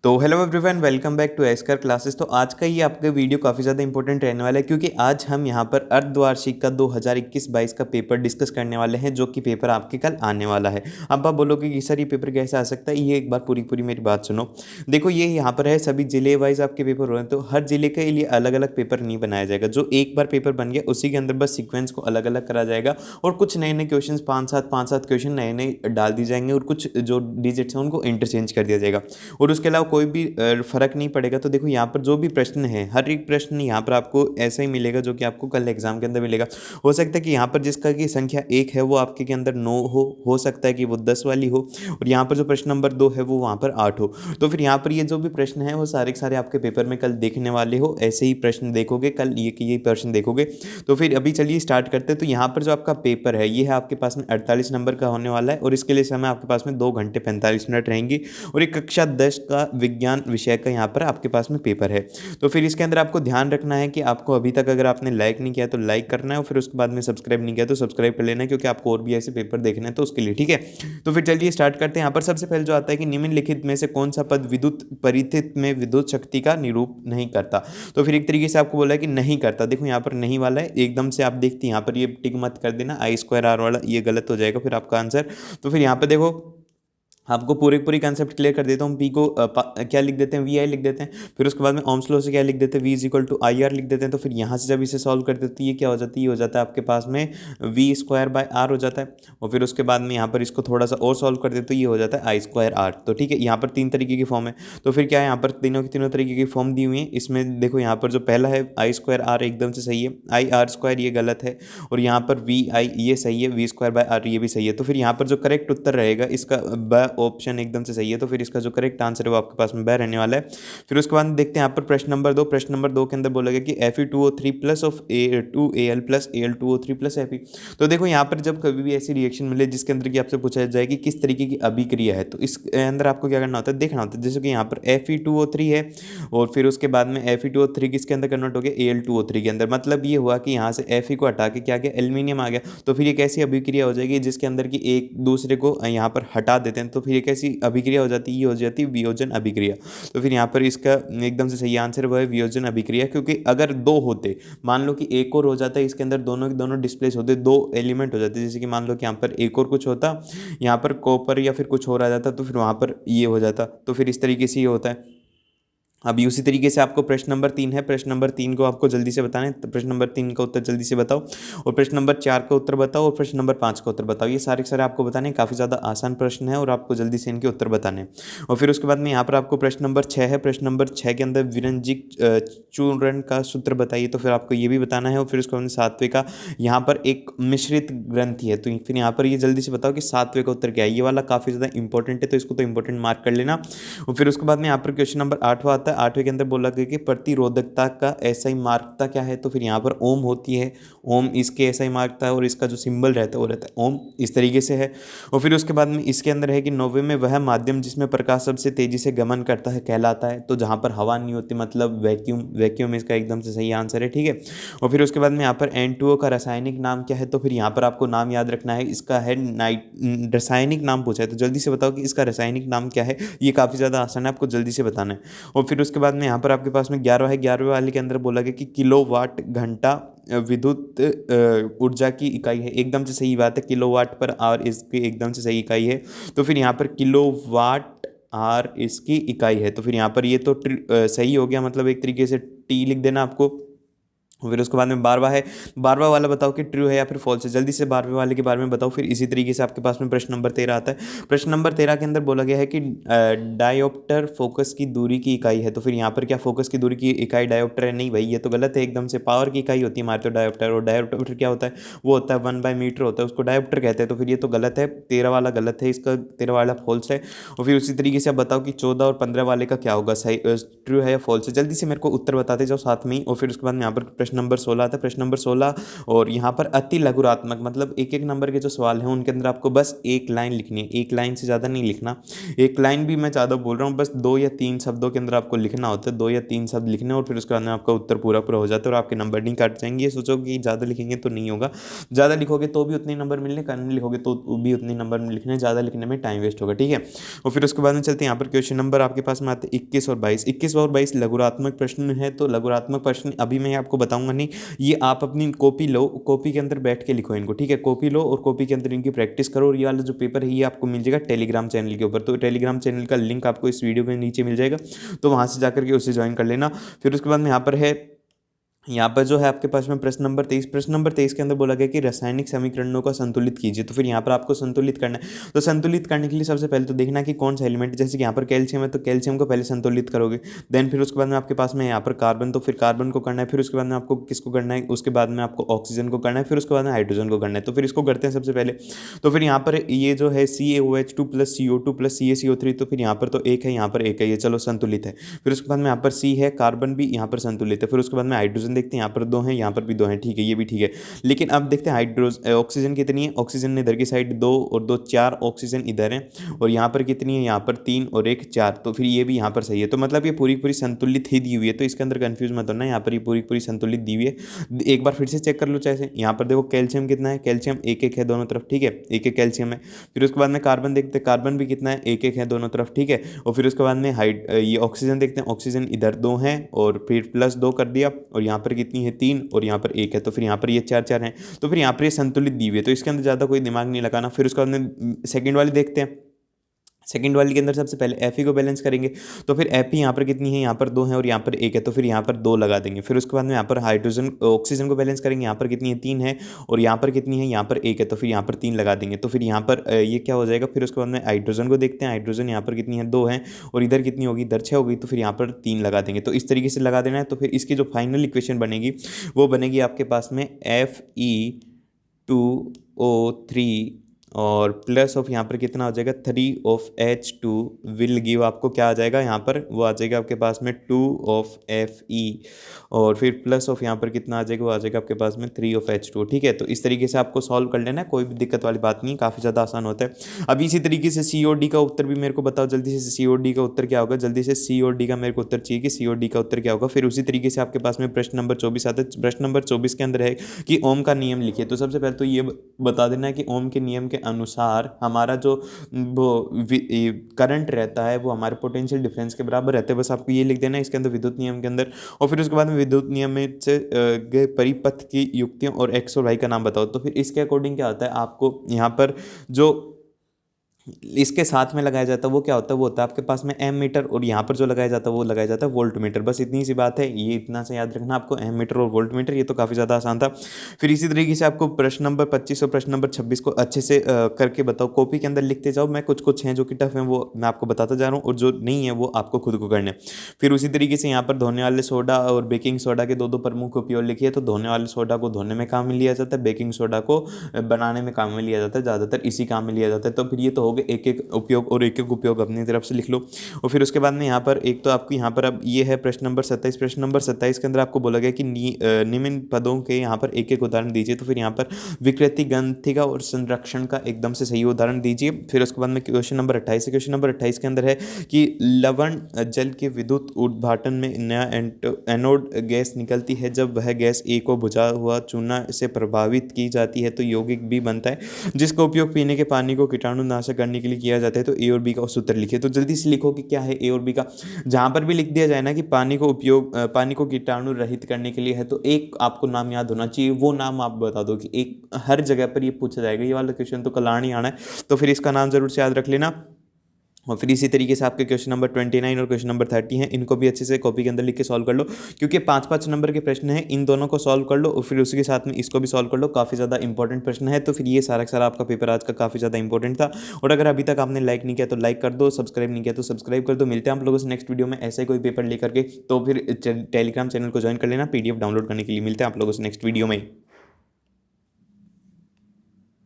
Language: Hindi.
तो hello everyone, welcome back to एस्कर क्लासेस। तो आज का ये आपका वीडियो काफ़ी ज़्यादा इंपॉर्टेंट रहने वाला है क्योंकि आज हम यहाँ पर अर्धवार्षिक का 2021-22 का पेपर डिस्कस करने वाले हैं, जो कि पेपर आपके कल आने वाला है। अब आप बोलोगे कि सर ये पेपर कैसे आ सकता है, ये एक बार पूरी पूरी मेरी बात सुनो। देखो, ये यहाँ पर है सभी जिले वाइज आपके पेपर हो रहे हैं, तो हर जिले के लिए अलग अलग पेपर नहीं बनाया जाएगा। जो एक बार पेपर बन गया उसी के अंदर बस सिक्वेंस को अलग अलग करा जाएगा और कुछ नए नए क्वेश्चन पाँच सात क्वेश्चन नए नए डाल दिए जाएंगे और कुछ जो डिजिट्स हैं उनको इंटरचेंज कर दिया जाएगा और उसके अलावा कोई भी फर्क नहीं पड़ेगा। तो देखो, यहाँ पर जो भी प्रश्न है, हर एक प्रश्न यहाँ पर आपको ऐसा ही मिलेगा जो कि आपको कल एग्जाम के अंदर मिलेगा। हो सकता है कि यहाँ पर जिसका की संख्या 1 है वो आपके के अंदर 9 हो सकता है कि वो 10 वाली हो, और यहाँ पर जो प्रश्न नंबर 2 है वो वहाँ पर 8 हो। तो फिर यहाँ पर ये जो भी प्रश्न है वो सारे के सारे आपके पेपर में कल देखने वाले हो। ऐसे ही प्रश्न देखोगे कल, ये प्रश्न देखोगे। तो फिर अभी चलिए स्टार्ट करते हैं। तो यहाँ पर जो आपका पेपर है ये है आपके पास में 48 नंबर का होने वाला है और इसके लिए समय आपके पास में 2 घंटे 45 मिनट रहेंगी और एक कक्षा 10 का विज्ञान विषय का यहाँ पर आपके पास में पेपर है। तो फिर इसके अंदर आपको ध्यान रखना है कि आपको अभी तक अगर आपने लाइक नहीं किया तो लाइक करना है और फिर उसके बाद में सब्सक्राइब नहीं किया तो सब्सक्राइब कर लेना है, क्योंकि आपको और भी ऐसे पेपर देखने हैं तो उसके लिए, ठीक है। तो फिर चलिए स्टार्ट करते हैं। यहाँ पर सबसे पहले जो आता है कि निम्नलिखित में से कौन सा पद विद्युत परिथित में विद्युत शक्ति का निरूप नहीं करता। तो फिर एक तरीके से आपको बोला है कि नहीं करता। देखो, यहाँ पर नहीं वाला है, एकदम से आप देखते हैं यहाँ पर ये टिक मत कर देना, I² R वाला ये गलत हो जाएगा फिर आपका आंसर। तो फिर यहाँ पर देखो, आपको पूरी कंसेप्ट क्लियर कर देता हूँ। पी को क्या लिख देते हैं, वी आई लिख देते हैं। फिर उसके बाद में ओम्स लॉ से क्या लिख देते हैं, V is equal to I R लिख देते हैं। तो फिर यहाँ से जब इसे सॉल्व कर देते हैं ये क्या हो जाती है, ये हो जाता है आपके पास में V² R हो जाता है। और फिर उसके बाद में यहाँ पर इसको थोड़ा सा और सॉल्व कर देते तो ये हो जाता है I²R। तो ठीक है, यहाँ पर 3 तरीके की फॉर्म है। तो फिर क्या है, यहाँ पर तीनों की तीनों तरीके की फॉर्म दी हुई है। इसमें देखो, यहाँ पर जो पहला है I²R एकदम से सही है, IR² ये गलत है और यहाँ पर VI ये सही है, V²/R ये भी सही है। तो फिर यहाँ पर जो करेक्ट उत्तर रहेगा इसका ब ऑप्शन एकदम से सही है। तो फिर इसका जो करेक्ट आंसर है वो आपके पास में ब रहने वाला है। फिर उसके बाद देखते हैं यहाँ पर प्रश्न नंबर 2। प्रश्न नंबर 2 के अंदर बोला गया कि Fe2O3 plus of A2Al plus Al2O3 plus Fe। तो देखो, यहाँ पर जब कभी भी ऐसी रिएक्शन मिले जिसके अंदर की आपसे पूछा जाए कि किस तरीके की अभिक्रिया है, तो इस अंदर आपको क्या करना होता है, देखना होता है। जैसे कि यहाँ पर Fe2O3 है और फिर उसके बाद में Fe2O3 किसके अंदर कन्वर्ट हो गया, Al2O3 के अंदर। मतलब ये हुआ कि यहाँ से Fe को हटा के क्या गया, एल्यूमिनियम आ गया। तो फिर ये कैसी अभिक्रिया हो जाएगी जिसके अंदर की एक दूसरे को यहाँ पर हटा देते हैं। तो फिर ये कैसी अभिक्रिया हो जाती है, ये हो जाती है वियोजन अभिक्रिया। तो फिर यहाँ पर इसका एकदम से सही आंसर वो है वियोजन अभिक्रिया, क्योंकि अगर 2 होते, मान लो कि एक और हो जाता है, इसके अंदर दोनों के दोनों डिस्प्लेस होते, 2 एलिमेंट हो जाते, जैसे कि मान लो कि यहाँ पर एक और कुछ होता, यहाँ पर कॉपर या फिर कुछ और आ जाता, तो फिर वहाँ पर ये हो जाता। तो फिर इस तरीके से ये होता है। अभी उसी तरीके से आपको प्रश्न नंबर 3 है, प्रश्न नंबर 3 को आपको जल्दी से बताना है। तो प्रश्न नंबर 3 का उत्तर जल्दी से बताओ और प्रश्न नंबर 4 का उत्तर बताओ और प्रश्न नंबर 5 का उत्तर बताओ। ये सारे के सारे आपको बताने, काफ़ी ज़्यादा आसान प्रश्न है और आपको जल्दी से इनके उत्तर बताने हैं। और फिर उसके बाद में यहाँ पर आपको प्रश्न नंबर 6 है। प्रश्न नंबर 6 के अंदर विरंजिक चूर्ण का सूत्र बताइए, तो फिर आपको ये भी बताना है। और फिर उसके बाद में 7वें का यहाँ पर एक मिश्रित ग्रंथि है, तो फिर यहाँ पर ये जल्दी से बताओ कि 7वें का उत्तर क्या है। ये वाला काफ़ी ज़्यादा इंपॉर्टेंट है, तो इसको तो इंपॉर्टेंट मार्क कर लेना। और फिर उसके बाद में यहाँ पर क्वेश्चन नंबर 8वां आता है। 8वें के अंदर बोला गया कि प्रतिरोधकता का एसआई मार्कता क्या है, तो फिर यहाँ पर ओम होती है। ओम इसके एसआई मार्कता है और इसका जो सिंबल रहता है वो रहता है ओम, इस तरीके से है। और फिर उसके बाद में इसके अंदर है कि 9वें में वह माध्यम जिसमें प्रकाश सबसे तेजी से गमन करता है कहलाता है। तो जहाँ पर हवा नहीं होती मतलब वैक्यूम, वैक्यूम इसका एकदम से सही आंसर है, ठीक है। और फिर उसके बाद में यहाँ पर N2O का रासायनिक नाम क्या है, तो फिर यहाँ पर आपको नाम याद रखना है। इसका है रासायनिक नाम पूछा है, तो जल्दी से बताओ कि इसका रासायनिक नाम क्या है। ये काफ़ी ज़्यादा आसान है, आपको जल्दी से बताना है। और फिर उसके बाद में यहाँ पर आपके पास में 11 है। 11वें वाले के अंदर बोला गया कि किलोवाट घंटा विद्युत ऊर्जा की इकाई है। एकदम से सही बात है, किलोवाट पर आवर इसकी एकदम से सही इकाई है। तो फिर यहाँ पर किलोवाट आर इसकी इकाई है। तो फिर यहाँ पर ये तो सही हो गया, मतलब एक तरीके से टी लिख देना आपको। फिर उसके बाद में 12वां है। 12वां वाला बताओ कि ट्रू है या फिर फॉल्स है। जल्दी से 12वें वाले के बारे में बताओ। फिर इसी तरीके से आपके पास में प्रश्न नंबर 13 आता है। प्रश्न नंबर 13 के अंदर बोला गया है कि डायोप्टर फोकस की दूरी की इकाई है। तो फिर यहाँ पर क्या फोकस की दूरी की इकाई डायोप्टर है, नहीं भाई ये तो गलत है एकदम से। पावर की इकाई होती है हमारे तो डायोप्टर, और डायोप्टर क्या होता है, वो होता है 1/मीटर होता है, उसको डायोप्टर कहते हैं। तो फिर ये तो गलत है, 13 वाला गलत है, इसका 13 वाला फॉल्स है। और फिर उसी तरीके से आप बताओ कि 14 और 15 वाले का क्या होगा, सही ट्रू है या फॉल्स है। जल्दी से मेरे को उत्तर बताते जाओ साथ में ही। और फिर उसके बाद यहाँ पर प्रश्न प्रश्न नंबर 16 आता है, प्रश्न नंबर 16। और यहाँ पर अति लघुरात्मक मतलब एक एक नंबर के जो सवाल हैं उनके अंदर आपको बस एक लाइन लिखनी है, एक लाइन से ज़्यादा नहीं लिखना। एक लाइन भी मैं ज़्यादा बोल रहा हूँ, बस 2 या 3 शब्दों के अंदर आपको लिखना होता है, 2 या 3 शब्द लिखने और फिर उसके बाद में आपका उत्तर पूरा पूरा हो जाता है और आपके नंबर नहीं काट जाएंगे। ये सोचो कि ज़्यादा लिखेंगे तो नहीं होगा, ज़्यादा लिखोगे तो भी उतने नंबर मिलने, कम लिखोगे तो भी उतने नंबर लिखने, ज़्यादा लिखने में टाइम वेस्ट होगा, ठीक है। और फिर उसके बाद में चलते हैं यहाँ पर क्वेश्चन नंबर आपके पास में आते हैं 21 और 22। 21 और 22 लघुरात्मक प्रश्न है, तो लघुरात्मक प्रश्न अभी मैं आपको बताऊंगा नहीं, ये आप अपनी कॉपी लो, कॉपी के अंदर बैठ के लिखो इनको, ठीक है। कॉपी लो और कॉपी के अंदर इनकी प्रैक्टिस करो। और ये वाला जो पेपर है ये आपको मिल जाएगा टेलीग्राम चैनल के ऊपर, तो टेलीग्राम चैनल का लिंक आपको इस वीडियो के नीचे मिल जाएगा, तो वहाँ से जाकर के उसे ज्वाइन कर लेना। फिर उसके बाद में यहाँ पर है, यहाँ पर जो है आपके पास में प्रश्न नंबर 23। प्रश्न नंबर 23 के अंदर बोला गया कि रासायनिक समीकरणों का संतुलित कीजिए, तो फिर यहाँ पर आपको संतुलित करना है। तो संतुलित करने के लिए सबसे पहले तो देखना कि कौन सा एलिमेंट, जैसे कि यहाँ पर कैल्शियम है तो कैल्शियम को पहले संतुलित करोगे, देन फिर उसके बाद में आपके पास में यहाँ पर कार्बन, तो फिर कार्बन को करना है, फिर उसके बाद में आपको किसको करना है, उसके बाद में आपको ऑक्सीजन को करना है, फिर उसके बाद में हाइड्रोजन को करना है। तो फिर इसको करते हैं सबसे पहले। तो फिर यहाँ पर ये जो है CaOH2 plus CO2 plus CaCO3, तो फिर यहाँ पर तो एक है, यहाँ पर एक है, ये चलो संतुलित है। फिर उसके बाद में यहाँ पर C है, कार्बन भी यहाँ पर संतुलित है। फिर उसके बाद में हाइड्रोजन देखते हैं, यहाँ पर 2 हैं, यहाँ पर भी 2 हैं, ठीक है, ये भी ठीक है। लेकिन अब देखते हैं ऑक्सीजन कितनी है। ऑक्सीजन इधर की साइड 2 और 2 4 ऑक्सीजन इधर है, और यहाँ पर कितनी है, यहाँ पर 3 और 1 4, तो फिर ये भी यहाँ पर सही है। तो मतलब ये पूरी पूरी संतुलित ही दी हुई है, तो इसके अंदर कंफ्यूज मत होना, यहाँ पर ये पूरी पूरी संतुलित दी हुई है। एक बार फिर से चेक कर लो चाहे, यहाँ पर देखो कैल्शियम कितना है, कैल्शियम 1 1 है दोनों तरफ, ठीक है, 1 1 कैल्शियम है। फिर उसके बाद में कार्बन देखते हैं, कार्बन भी कितना है, 1 1 है दोनों तरफ, ठीक है। और फिर उसके बाद में ये ऑक्सीजन देखते हैं, ऑक्सीजन इधर 2 हैं और फिर प्लस 2 कर दिया, और यहाँ पर कितनी है 3 और यहाँ पर 1 है, तो फिर यहाँ पर ये 4 4 हैं, तो फिर यहाँ पर ये संतुलित दी हुई है, तो इसके अंदर ज़्यादा कोई दिमाग नहीं लगाना। फिर उसके बाद में सेकंड वाली देखते हैं। सेकंड वाली के अंदर सबसे पहले Fe को बैलेंस करेंगे, तो फिर Fe यहाँ पर कितनी है, यहाँ पर 2 है और यहाँ पर 1 है, तो फिर यहाँ पर 2 लगा देंगे। फिर उसके बाद में यहाँ पर हाइड्रोजन ऑक्सीजन को बैलेंस करेंगे, यहाँ पर कितनी है 3 है और यहाँ पर कितनी है, यहाँ पर 1 है, तो फिर यहाँ पर 3 लगा देंगे। तो फिर यहाँ पर ये क्या हो जाएगा। फिर उसके बाद में हाइड्रोजन को देखते हैं, हाइड्रोजन यहाँ पर कितनी है 2 है और इधर कितनी होगी, इधर 6 होगी, तो फिर यहाँ पर 3 लगा देंगे। तो इस तरीके से लगा देना है। तो फिर इसकी जो फाइनल इक्वेशन बनेगी वो बनेगी आपके पास में Fe2O3 और प्लस ऑफ यहाँ पर कितना हो जाएगा 3 विल गिव आपको क्या आ जाएगा, यहाँ पर वो आ जाएगा आपके पास में 2 और फिर प्लस ऑफ यहाँ पर कितना आ जाएगा, वो आ जाएगा आपके पास में 3 ठीक है। तो इस तरीके से आपको सॉल्व कर लेना है, कोई भी दिक्कत वाली बात नहीं, काफ़ी ज़्यादा आसान होता है। अब इसी तरीके से COD का उत्तर भी मेरे को बताओ जल्दी से, COD का उत्तर क्या होगा, जल्दी से COD का मेरे को उत्तर चाहिए कि COD का उत्तर क्या होगा। फिर उसी तरीके से आपके पास में प्रश्न नंबर 24 आता है। प्रश्न नंबर 24 के अंदर है कि ओम का नियम लिखिए। तो सबसे पहले तो ये बता देना है कि ओम के नियम के अनुसार हमारा जो वो करंट रहता है वो हमारे पोटेंशियल डिफरेंस के बराबर रहता है, बस आपको ये लिख देना है इसके अंदर विद्युत नियम के अंदर। और फिर उसके बाद में विद्युत नियम में से गए परिपथ की युक्तियों और एक्स और वाई का नाम बताओ। तो फिर इसके अकॉर्डिंग क्या होता है, आपको यहाँ पर जो इसके साथ में लगाया जाता है वो क्या होता है, वो होता है आपके पास में एम मीटर, और यहाँ पर जो लगाया जाता है वो लगाया जाता है वोल्ट मीटर। बस इतनी सी बात है, ये इतना से याद रखना आपको, एम मीटर और वोल्ट मीटर, ये तो काफ़ी ज़्यादा आसान था। फिर इसी तरीके से आपको प्रश्न नंबर 25 और प्रश्न नंबर 26 को अच्छे से करके बताओ, कॉपी के अंदर लिखते जाओ। मैं कुछ कुछ हैं जो कि टफ हैं वो मैं आपको बताता जा रहा हूँ, और जो नहीं है वो आपको खुद को करना है। फिर उसी तरीके से यहाँ पर धोने वाले सोडा और बेकिंग सोडा के दो प्रमुख उपयोग लिखिए। तो धोने वाले सोडा को धोने में काम में लिया जाता है, बेकिंग सोडा को बनाने में काम में लिया जाता है, ज़्यादातर इसी काम में लिया जाता है। तो फिर ये तो हो गए एक एक उपयोग, और एक एक उपयोग अपनी तरफ से लिख लो। और फिर उसके बाद में यहाँ पर एक तो आपको यहाँ पर अब ये है प्रश्न नंबर 27। प्रश्न नंबर 27 के अंदर आपको बोला गया कि निम्न पदों के यहाँ पर एक एक उदाहरण दीजिए। तो फिर यहाँ पर विकृति, गंथिका और संरक्षण का एकदम से सही उदाहरण दीजिए। फिर उसके बाद में क्वेश्चन नंबर 28 है। क्वेश्चन नंबर 28 के अंदर है कि लवण जल के विद्युत उद्घाटन में नया एनोड गैस निकलती है, जब वह गैस ए को बुझा हुआ चूना से प्रभावित की जाती है तो यौगिक भी बनता है, जिसका उपयोग पीने के पानी को कीटाणुनाशक करने के लिए किया जाता है। तो ए और बी का सूत्र लिखिए। तो जल्दी से लिखो कि क्या है ए और बी का। जहां पर भी लिख दिया जाए ना कि पानी को कीटाणु रहित करने के लिए है, तो एक आपको नाम याद होना चाहिए, वो नाम आप बता दो कि एक हर जगह पर ये पूछा जाएगा। ये वाला क्वेश्चन तो कल आना ही आना है, तो फिर इसका नाम जरूर से याद रख लेना। और फिर इसी तरीके से आपके क्वेश्चन नंबर 29 और क्वेश्चन नंबर 30 हैं, इनको भी अच्छे से कॉपी के अंदर लिख के सॉल्व कर लो, क्योंकि 5-5 नंबर के प्रश्न हैं। इन दोनों को सॉल्व कर लो और फिर उसी के साथ में इसको भी सॉल्व कर लो, काफ़ी ज़्यादा इंपॉर्टेंट प्रश्न है। तो फिर ये सारा सारा आपका पेपर आज का काफ़ी ज़्यादा इंपॉर्टेंट था। और अगर अभी तक आपने लाइक नहीं किया तो लाइक कर दो, सब्सक्राइब नहीं किया तो सब्सक्राइब कर दो। मिलते हैं आप लोगों से नेक्स्ट वीडियो में ऐसे कोई पेपर लेकर के, तो फिर टेलीग्राम चैनल को ज्वाइन कर लेना PDF डाउनलोड करने के लिए। मिलते हैं आप लोगों से नेक्स्ट वीडियो में।